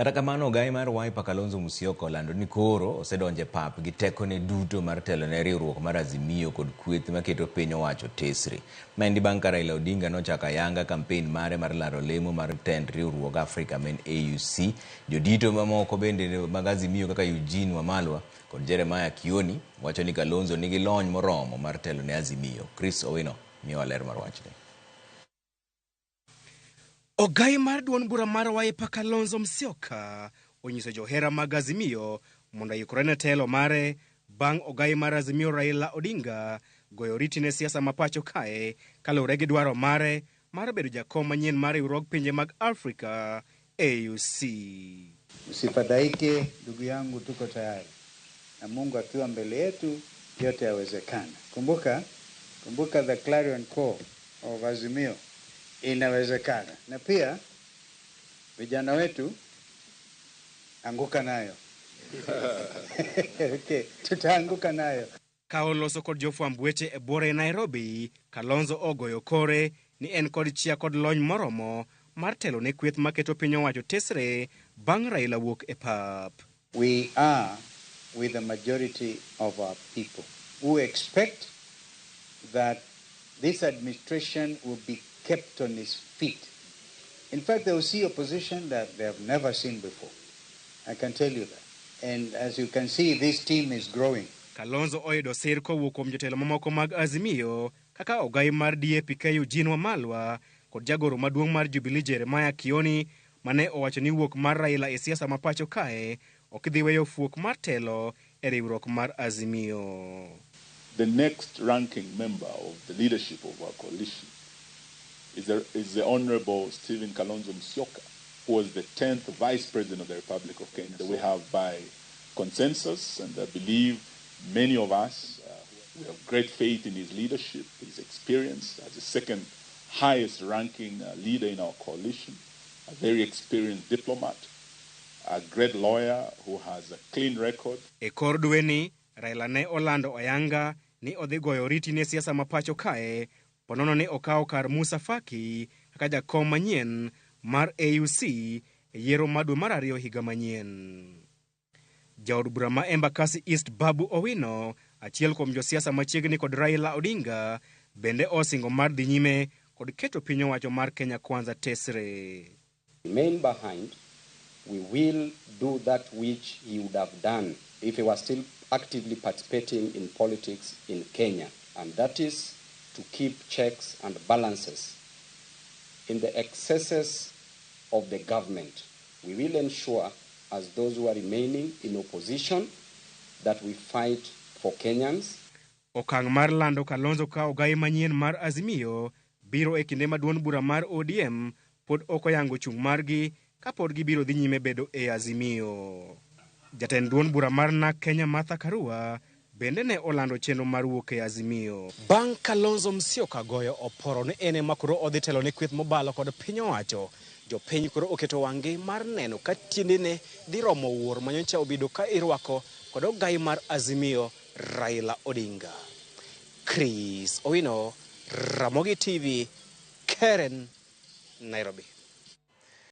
Kata kamano, ogai mar Wiper Kalonzo Musyoka olando ni koro osedonje pap gi tekone duto mar telo ne riwruok mar Azimio kod kweth maketo piny owacho tesre. Maendi bang' ka Raila Odinga nochako ayanga kampen mare mar laro lemo mar tend riwruog Africa Men AUC. Jodito mamoko bende mag Azimio kaka Eugene Wamalwa kod Jeremiah Kioni wacho ni Kalonzo nigi lony moromo mar telo ne Azimio. Chris Owino miyowa ler mar wachni. Ogai mar duond bura mar Wiper Kalonzo Musyoka onyiso johera mag Azimio mondo oyikore ne telo mare bang' ogai mar Azimio Raila Odinga goyo oriti ne siasa ma pacho kae kaluwore gi dwaro mare mar bedo jakom manyien mar riwruog pinje mag Afrika AUC. Usifadhaike ndugu yangu, tuko tayari na Mungu akiwa mbele yetu yote yawezekana. Kumbuka the clarion call of Azimio, inawezekana. Na pia vijana wetu anguka nayo. Okay, tutaanguka nayo. Kaoloso kod jofwamb weche e bore Nairobi, Kalonzo ogoyo kore ni en kod chia kod lony moromo mar telo ne kweth maketo piny owacho tesre bang' Raila wuok e pap. We are with the majority of our people who expect that this administration will be kept on its feet. In fact, they will see opposition that they have never seen before. I can tell you that. And as you can see, this team is growing. Kalonzo oyudo sir kowuok kuom jotelo mamoko mag Azimio kaka ogai mar DAP Eugene Wamalwa kod jagoro maduong' mar Jubilee Jeremiah Kioni mane owacho ni wuok mar Raila e siasa ma pacho kae ok dhi weyo fuok mar telo e riwruok mar Azimio. The next ranking member of the leadership of our coalition is the Honorable Stephen Kalonzo Musyoka, who was the 10th Vice President of the Republic of Kenya. We have by consensus, and I believe many of us, we have great faith in his leadership, his experience as the second highest ranking leader in our coalition, a very experienced diplomat, a great lawyer who has a clean record. E kor dweni, Raila ne olando ayanga ni odhi goyo oriti ne siasa ma pacho kae ponono ni okawo kar Musa Faki kaka jakom manyien mar AUC e yiero ma dwe mar 2 higa manyien. Jaod bura ma Embakasi East Babu Owino, achiel kuom josiasa machiegni kod Raila Odinga, bende osingo mar dhi nyime kod keto piny owacho mar Kenya Kwanza tesre. Remain behind, we will do that which he would have done if he was still actively participating in politics in Kenya, and that is to keep checks and balances in the excesses of the government. We will ensure, as those who are remaining in opposition, that we fight for Kenyans. Okang' mar lando Kalonzo ka ogai manyien mar Azimio biro e kinde ma duond bura mar ODM pod ok oyango chung' margi ka pod gibiro dhi nyime bedo e Azimio. Jatend duond bura mar NARC Kenya Martha Karua bende ne olando chenro mar wuok e Azimio. Bang' Kalonzo Musyoka goyo oporo ni ene makoro odhi telo ne kweth mobalo kod piny owacho, jopiny koro oketo wang'gi mar neno ka tiendene dhi romo wuor manyocha obedo ka irwako kod ogai mar Azimio Raila Odinga. Chris Owino, Ramogi TV, Karen, Nairobi.